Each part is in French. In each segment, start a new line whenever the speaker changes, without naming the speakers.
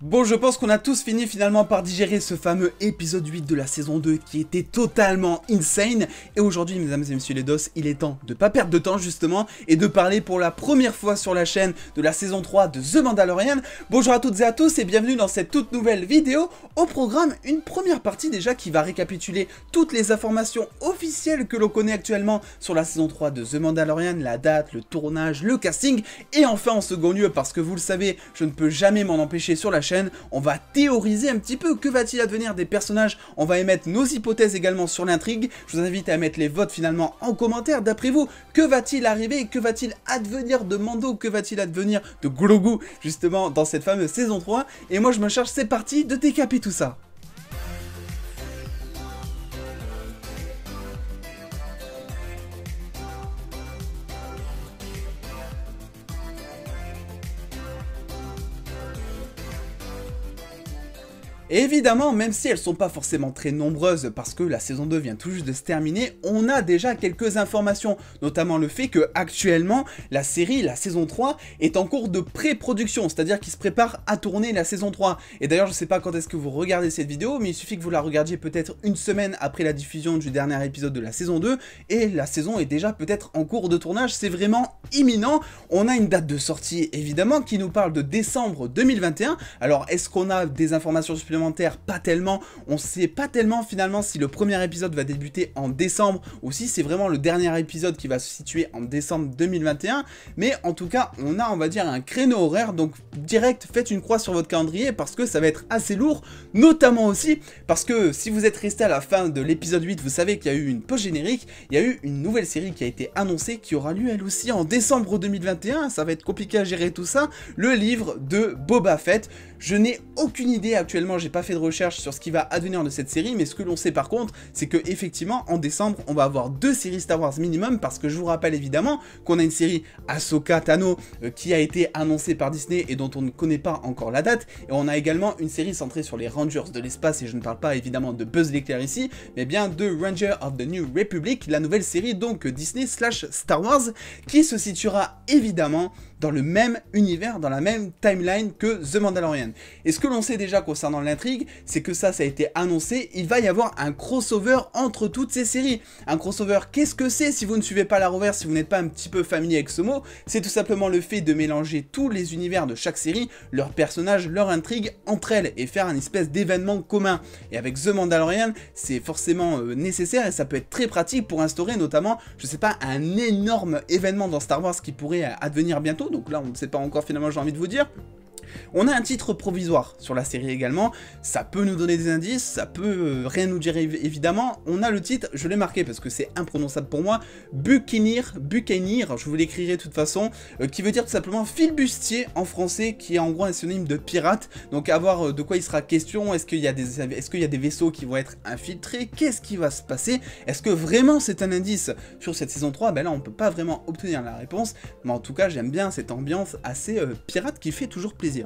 Bon, je pense qu'on a tous fini finalement par digérer ce fameux épisode 8 de la saison 2 qui était totalement insane. Et aujourd'hui, mesdames et messieurs les dos, il est temps de pas perdre de temps justement et de parler pour la première fois sur la chaîne de la saison 3 de The Mandalorian. Bonjour à toutes et à tous et bienvenue dans cette toute nouvelle vidéo. Au programme, une première partie déjà qui va récapituler toutes les informations officielles que l'on connaît actuellement sur la saison 3 de The Mandalorian, la date, le tournage, le casting. Et enfin en second lieu, parce que vous le savez, je ne peux jamais m'en empêcher sur la chaîne, on va théoriser un petit peu que va-t-il advenir des personnages, on va émettre nos hypothèses également sur l'intrigue. Je vous invite à mettre les votes finalement en commentaire. D'après vous, que va-t-il arriver, que va-t-il advenir de Mando, que va-t-il advenir de Grogu justement dans cette fameuse saison 3. Et moi je me charge, c'est parti de décaper tout ça. Et évidemment, même si elles sont pas forcément très nombreuses parce que la saison 2 vient tout juste de se terminer, on a déjà quelques informations, notamment le fait que actuellement la série, la saison 3, est en cours de pré-production, c'est-à-dire qu'il se prépare à tourner la saison 3. Et d'ailleurs, je sais pas quand est-ce que vous regardez cette vidéo, mais il suffit que vous la regardiez peut-être une semaine après la diffusion du dernier épisode de la saison 2, et la saison est déjà peut-être en cours de tournage, c'est vraiment imminent. On a une date de sortie, évidemment, qui nous parle de décembre 2021. Alors, est-ce qu'on a des informations supplémentaires? Pas tellement, on sait pas tellement finalement si le premier épisode va débuter en décembre ou si c'est vraiment le dernier épisode qui va se situer en décembre 2021, mais en tout cas on a, on va dire, un créneau horaire, donc direct faites une croix sur votre calendrier parce que ça va être assez lourd, notamment aussi parce que si vous êtes resté à la fin de l'épisode 8, vous savez qu'il y a eu une pause générique, il y a eu une nouvelle série qui a été annoncée qui aura lieu elle aussi en décembre 2021, ça va être compliqué à gérer tout ça, le livre de Boba Fett. Je n'ai aucune idée actuellement, j'ai pas fait de recherche sur ce qui va advenir de cette série, mais ce que l'on sait par contre, c'est que effectivement en décembre, on va avoir 2 séries Star Wars minimum, parce que je vous rappelle évidemment qu'on a une série Ahsoka Tano qui a été annoncée par Disney et dont on ne connaît pas encore la date, et on a également une série centrée sur les Rangers de l'espace, et je ne parle pas évidemment de Buzz l'éclair ici, mais bien de Rangers of the New Republic, la nouvelle série donc Disney / Star Wars, qui se situera évidemment dans le même univers, dans la même timeline que The Mandalorian. Et ce que l'on sait déjà concernant l'intrigue, c'est que ça a été annoncé, il va y avoir un crossover entre toutes ces séries. Un crossover, qu'est-ce que c'est si vous ne suivez pas la Roverse, si vous n'êtes pas un petit peu familier avec ce mot? C'est tout simplement le fait de mélanger tous les univers de chaque série, leurs personnages, leur intrigue entre elles, et faire un espèce d'événement commun. Et avec The Mandalorian, c'est forcément nécessaire, et ça peut être très pratique pour instaurer notamment, je sais pas, un énorme événement dans Star Wars qui pourrait advenir bientôt. Donc là on ne sait pas encore finalement, j'ai envie de vous dire. On a un titre provisoire sur la série également, ça peut nous donner des indices, ça peut rien nous dire évidemment. On a le titre, je l'ai marqué parce que c'est imprononçable pour moi, Buccaneer, je vous l'écrirai de toute façon, qui veut dire tout simplement flibustier en français, qui est en gros un synonyme de pirate. Donc à voir de quoi il sera question, est-ce qu'il y a des vaisseaux qui vont être infiltrés, qu'est-ce qui va se passer, est-ce que vraiment c'est un indice sur cette saison 3? Ben là on peut pas vraiment obtenir la réponse, mais en tout cas j'aime bien cette ambiance assez pirate qui fait toujours plaisir.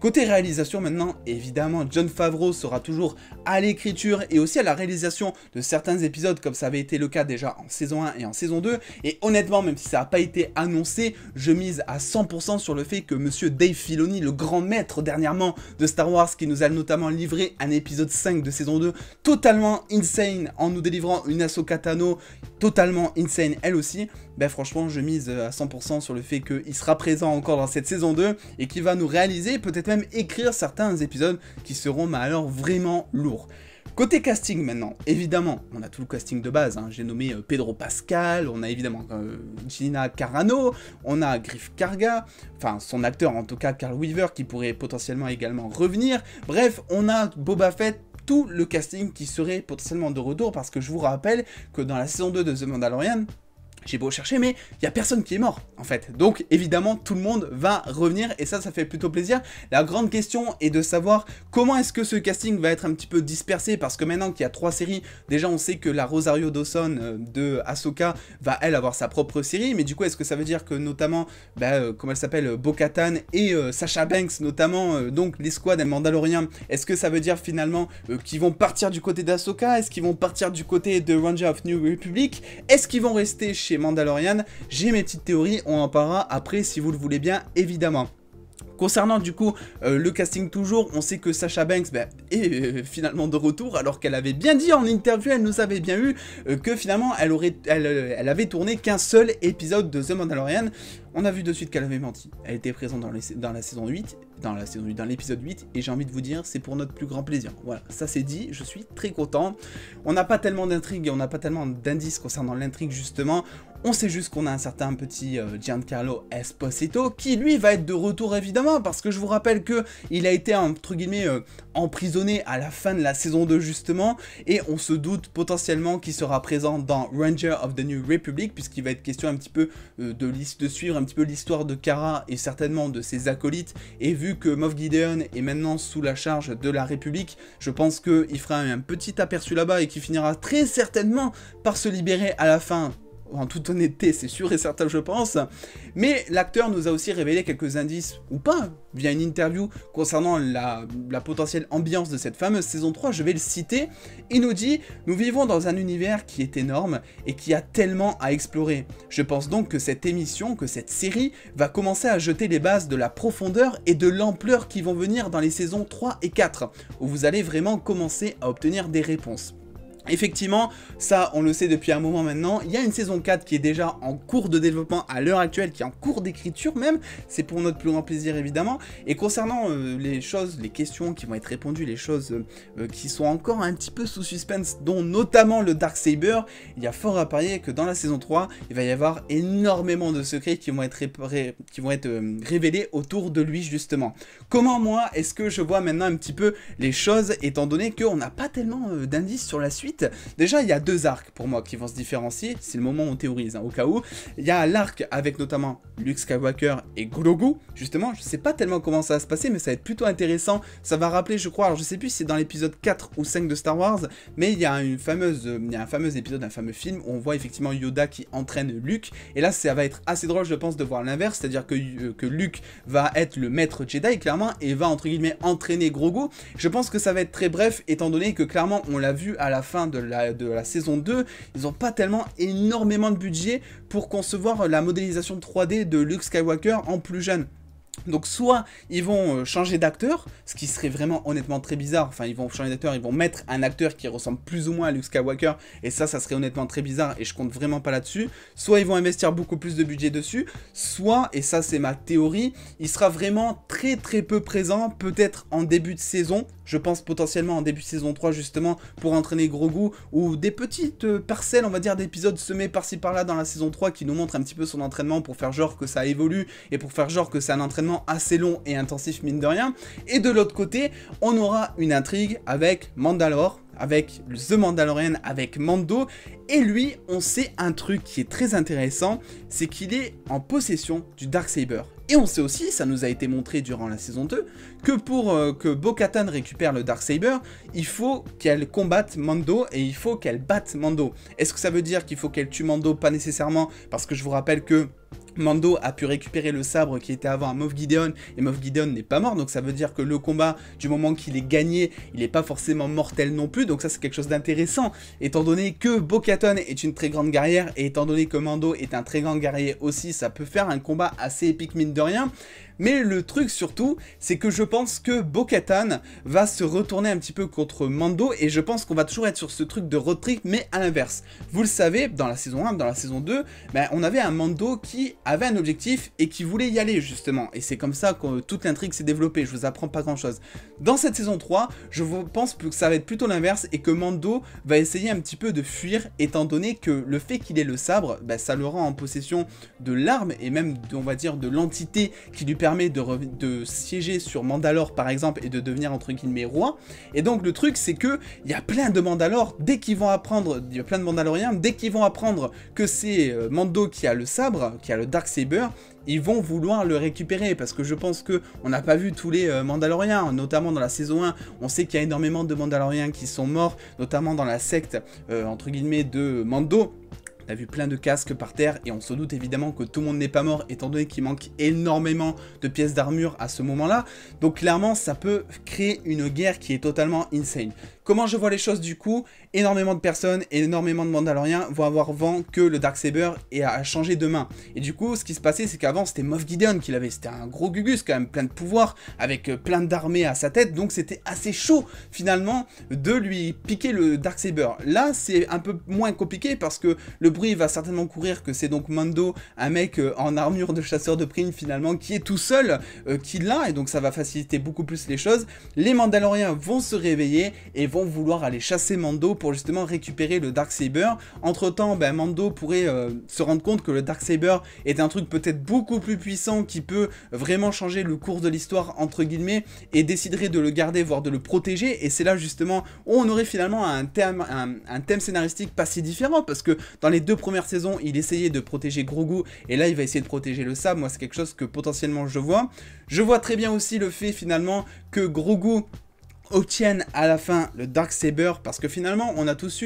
Côté réalisation maintenant, évidemment, Jon Favreau sera toujours à l'écriture et aussi à la réalisation de certains épisodes comme ça avait été le cas déjà en saison 1 et en saison 2. Et honnêtement, même si ça n'a pas été annoncé, je mise à 100% sur le fait que monsieur Dave Filoni, le grand maître dernièrement de Star Wars, qui nous a notamment livré un épisode 5 de saison 2 totalement insane en nous délivrant une Ahsoka Tano totalement insane elle aussi, ben franchement je mise à 100% sur le fait qu'il sera présent encore dans cette saison 2 et qu'il va nous réaliser, peut-être même écrire certains épisodes qui seront mais alors vraiment lourds. Côté casting maintenant, évidemment, on a tout le casting de base, hein. J'ai nommé Pedro Pascal, on a évidemment Gina Carano, on a Griff Karga, enfin son acteur en tout cas, Carl Weaver, qui pourrait potentiellement également revenir. Bref, on a Boba Fett, tout le casting qui serait potentiellement de retour, parce que je vous rappelle que dans la saison 2 de The Mandalorian, j'ai beau chercher, mais il n'y a personne qui est mort, en fait. Donc, évidemment, tout le monde va revenir, et ça fait plutôt plaisir. La grande question est de savoir comment est-ce que ce casting va être un petit peu dispersé, parce que maintenant qu'il y a 3 séries, déjà on sait que la Rosario Dawson de Ahsoka va, elle, avoir sa propre série, mais du coup, est-ce que ça veut dire que, notamment, comment elle s'appelle, Bo-Katan et Sasha Banks, notamment, donc l'escouade Mandalorian, est-ce que ça veut dire, finalement, qu'ils vont partir du côté d'Ahsoka? Est-ce qu'ils vont partir du côté de Rangers of New Republic? Est-ce qu'ils vont rester chez Mandalorian? J'ai mes petites théories, on en parlera après si vous le voulez bien, évidemment. Concernant du coup le casting toujours, on sait que Sasha Banks est finalement de retour, alors qu'elle avait bien dit en interview, elle nous avait bien eu que finalement elle avait tourné qu'un seul épisode de The Mandalorian. On a vu de suite qu'elle avait menti. Elle était présente dans la saison 8, dans l'épisode 8, et j'ai envie de vous dire, c'est pour notre plus grand plaisir. Voilà, ça c'est dit, je suis très content. On n'a pas tellement d'intrigue, on n'a pas tellement d'indices concernant l'intrigue justement. On sait juste qu'on a un certain petit Giancarlo Esposito qui lui va être de retour évidemment, parce que je vous rappelle que il a été entre guillemets emprisonné à la fin de la saison 2 justement, et on se doute potentiellement qu'il sera présent dans Ranger of the New Republic, puisqu'il va être question un petit peu de suivre un petit peu l'histoire de Cara et certainement de ses acolytes, et vu que Moff Gideon est maintenant sous la charge de la République, je pense qu'il fera un petit aperçu là-bas et qu'il finira très certainement par se libérer à la fin. En toute honnêteté, c'est sûr et certain, je pense. Mais l'acteur nous a aussi révélé quelques indices, ou pas, via une interview concernant la potentielle ambiance de cette fameuse saison 3, je vais le citer. Il nous dit « Nous vivons dans un univers qui est énorme et qui a tellement à explorer. Je pense donc que cette émission, que cette série, va commencer à jeter les bases de la profondeur et de l'ampleur qui vont venir dans les saisons 3 et 4, où vous allez vraiment commencer à obtenir des réponses. » Effectivement, ça on le sait depuis un moment maintenant, il y a une saison 4 qui est déjà en cours de développement à l'heure actuelle, qui est en cours d'écriture même, c'est pour notre plus grand plaisir évidemment, et concernant les questions qui vont être répondues, les choses qui sont encore un petit peu sous suspense, dont notamment le Darksaber, il y a fort à parier que dans la saison 3, il va y avoir énormément de secrets qui vont être révélés autour de lui justement. Comment moi est-ce que je vois maintenant un petit peu les choses, étant donné qu'on n'a pas tellement d'indices sur la suite. Déjà, il y a deux arcs pour moi qui vont se différencier, c'est le moment où on théorise, hein, au cas où. Il y a l'arc avec notamment Luke Skywalker et Grogu, justement, je sais pas tellement comment ça va se passer, mais ça va être plutôt intéressant. Ça va rappeler, je crois, alors je sais plus si c'est dans l'épisode 4 ou 5 de Star Wars, mais il y a un fameux épisode, un fameux film, où on voit effectivement Yoda qui entraîne Luke, et là, ça va être assez drôle, je pense, de voir l'inverse, c'est-à-dire que Luke va être le maître Jedi, clairement, et va, entre guillemets, entraîner Grogu. Je pense que ça va être très bref, étant donné que, clairement, on l'a vu à la fin de la saison 2, ils n'ont pas tellement énormément de budget pour concevoir la modélisation 3D de Luke Skywalker en plus jeune. Donc soit ils vont changer d'acteur, ce qui serait vraiment honnêtement très bizarre, enfin ils vont changer d'acteur, ils vont mettre un acteur qui ressemble plus ou moins à Luke Skywalker, et ça serait honnêtement très bizarre, et je compte vraiment pas là-dessus. Soit ils vont investir beaucoup plus de budget dessus, soit, et ça c'est ma théorie, il sera vraiment très peu présent, peut-être en début de saison, je pense potentiellement en début de saison 3 justement, pour entraîner Grogu, ou des petites parcelles, on va dire, d'épisodes semés par-ci par-là dans la saison 3 qui nous montrent un petit peu son entraînement pour faire genre que ça évolue, et pour faire genre que c'est un entraînement assez long et intensif mine de rien. Et de l'autre côté, on aura une intrigue avec Mandalore, avec The Mandalorian, avec Mando, et lui, on sait un truc qui est très intéressant, c'est qu'il est en possession du Darksaber. Et on sait aussi, ça nous a été montré durant la saison 2, que pour que Bo-Katan récupère le Darksaber, il faut qu'elle combatte Mando et il faut qu'elle batte Mando. Est-ce que ça veut dire qu'il faut qu'elle tue Mando? Pas nécessairement, parce que je vous rappelle que Mando a pu récupérer le sabre qui était avant à Moff Gideon, et Moff Gideon n'est pas mort, donc ça veut dire que le combat, du moment qu'il est gagné, il n'est pas forcément mortel non plus, donc ça c'est quelque chose d'intéressant, étant donné que Bo-Katan est une très grande guerrière, et étant donné que Mando est un très grand guerrier aussi, ça peut faire un combat assez épique mine de rien. Mais le truc surtout, c'est que je pense que Bo-Katan va se retourner un petit peu contre Mando, et je pense qu'on va toujours être sur ce truc de road trip, mais à l'inverse. Vous le savez, dans la saison 1, dans la saison 2, on avait un Mando qui avait un objectif et qui voulait y aller justement, et c'est comme ça que toute l'intrigue s'est développée, je vous apprends pas grand chose. Dans cette saison 3, je pense que ça va être plutôt l'inverse, et que Mando va essayer un petit peu de fuir, étant donné que le fait qu'il ait le sabre, ça le rend en possession de l'arme, et même, on va dire, de l'entité qui lui permet de siéger sur Mandalore par exemple, et de devenir entre guillemets roi. Et donc le truc c'est que il y a plein de Mandalore, dès qu'ils vont apprendre, il y a plein de Mandaloriens, dès qu'ils vont apprendre que c'est Mando qui a le sabre, qui a le Darksaber, ils vont vouloir le récupérer, parce que je pense que on n'a pas vu tous les Mandaloriens, notamment dans la saison 1, on sait qu'il y a énormément de Mandaloriens qui sont morts, notamment dans la secte entre guillemets de Mando. On a vu plein de casques par terre, et on se doute évidemment que tout le monde n'est pas mort, étant donné qu'il manque énormément de pièces d'armure à ce moment-là. Donc clairement, ça peut créer une guerre qui est totalement insane. Comment je vois les choses du coup? Énormément de personnes et énormément de Mandaloriens vont avoir vent que le Darksaber a changé de main. Et du coup, ce qui se passait, c'est qu'avant, c'était Moff Gideon qui l'avait. C'était un gros gugus, quand même, plein de pouvoirs, avec plein d'armées à sa tête. Donc, c'était assez chaud, finalement, de lui piquer le Darksaber. Là, c'est un peu moins compliqué parce que le bruit va certainement courir que c'est donc Mando, un mec en armure de chasseur de primes, finalement, qui est tout seul, qui l'a. Et donc, ça va faciliter beaucoup plus les choses. Les Mandaloriens vont se réveiller et vont vouloir aller chasser Mando pour justement récupérer le Darksaber. Entre temps, ben, Mando pourrait se rendre compte que le Darksaber est un truc peut-être beaucoup plus puissant qui peut vraiment changer le cours de l'histoire entre guillemets et déciderait de le garder voire de le protéger. Et c'est là justement où on aurait finalement un thème scénaristique pas si différent parce que dans les 2 premières saisons il essayait de protéger Grogu et là il va essayer de protéger le sable. Moi c'est quelque chose que potentiellement je vois. Je vois très bien aussi le fait finalement que Grogu obtiennent à la fin le Darksaber parce que finalement on a tous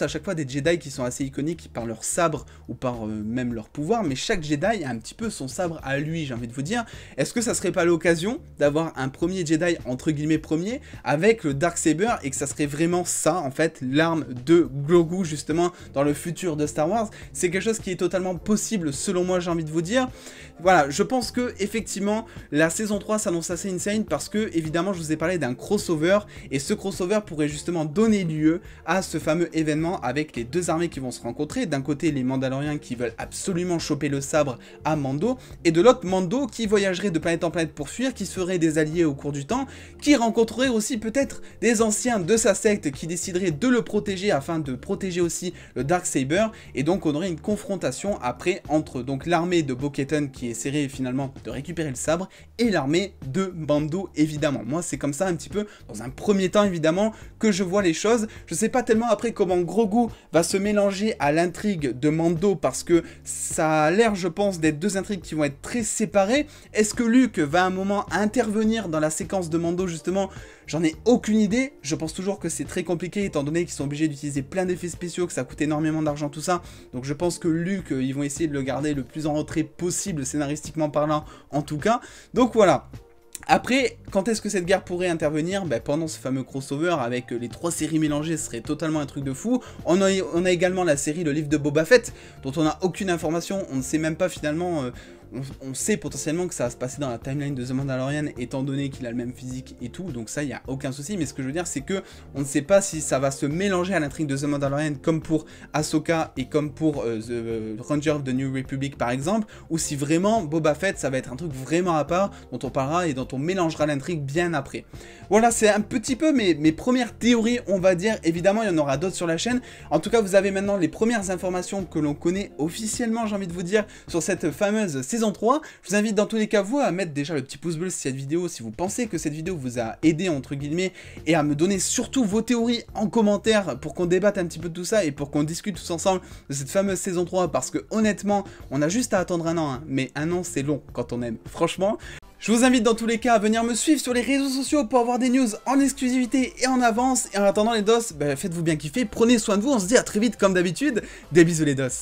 à chaque fois des Jedi qui sont assez iconiques par leur sabre ou par même leur pouvoir, mais chaque Jedi a un petit peu son sabre à lui, j'ai envie de vous dire. Est-ce que ça serait pas l'occasion d'avoir un premier Jedi entre guillemets premier avec le Darksaber et que ça serait vraiment ça en fait l'arme de Grogu justement dans le futur de Star Wars? C'est quelque chose qui est totalement possible selon moi, j'ai envie de vous dire. Voilà, je pense que effectivement la saison 3 s'annonce assez insane parce que évidemment je vous ai parlé d'un crossover et ce crossover pourrait justement donner lieu à ce fameux événement avec les 2 armées qui vont se rencontrer. D'un côté les Mandaloriens qui veulent absolument choper le sabre à Mando et de l'autre Mando qui voyagerait de planète en planète pour fuir, qui se ferait des alliés au cours du temps, qui rencontrerait aussi peut-être des anciens de sa secte qui décideraient de le protéger afin de protéger aussi le Darksaber et donc on aurait une confrontation après entre donc l'armée de Bo-Katan qui essaierait finalement de récupérer le sabre et l'armée de Mando évidemment. Moi c'est comme ça un petit peu, dans un premier temps évidemment, que je vois les choses. Je sais pas tellement après comment Grogu va se mélanger à l'intrigue de Mando parce que ça a l'air je pense d'être 2 intrigues qui vont être très séparées. Est-ce que Luke va à un moment intervenir dans la séquence de Mando justement? J'en ai aucune idée, je pense toujours que c'est très compliqué étant donné qu'ils sont obligés d'utiliser plein d'effets spéciaux, que ça coûte énormément d'argent tout ça, donc je pense que Luke, ils vont essayer de le garder le plus en retrait possible, scénaristiquement parlant en tout cas, donc voilà. Après, quand est-ce que cette guerre pourrait intervenir? Ben, pendant ce fameux crossover avec les 3 séries mélangées, ce serait totalement un truc de fou. On a également la série Le Livre de Boba Fett, dont on n'a aucune information, on ne sait même pas finalement... on sait potentiellement que ça va se passer dans la timeline de The Mandalorian étant donné qu'il a le même physique et tout, donc ça il n'y a aucun souci, mais ce que je veux dire c'est que on ne sait pas si ça va se mélanger à l'intrigue de The Mandalorian comme pour Ahsoka et comme pour The Ranger of the New Republic par exemple, ou si vraiment Boba Fett ça va être un truc vraiment à part dont on parlera et dont on mélangera l'intrigue bien après. Voilà, c'est un petit peu mes premières théories on va dire, évidemment il y en aura d'autres sur la chaîne, en tout cas vous avez maintenant les premières informations que l'on connaît officiellement j'ai envie de vous dire sur cette fameuse saison 3, je vous invite dans tous les cas vous à mettre déjà le petit pouce bleu si cette vidéo, si vous pensez que cette vidéo vous a aidé entre guillemets, et à me donner surtout vos théories en commentaire pour qu'on débatte un petit peu de tout ça et pour qu'on discute tous ensemble de cette fameuse saison 3 parce que honnêtement on a juste à attendre un an, hein, mais un an c'est long quand on aime, franchement. Je vous invite dans tous les cas à venir me suivre sur les réseaux sociaux pour avoir des news en exclusivité et en avance, et en attendant les dos, bah, faites-vous bien kiffer, prenez soin de vous, on se dit à très vite comme d'habitude, des bisous les dos.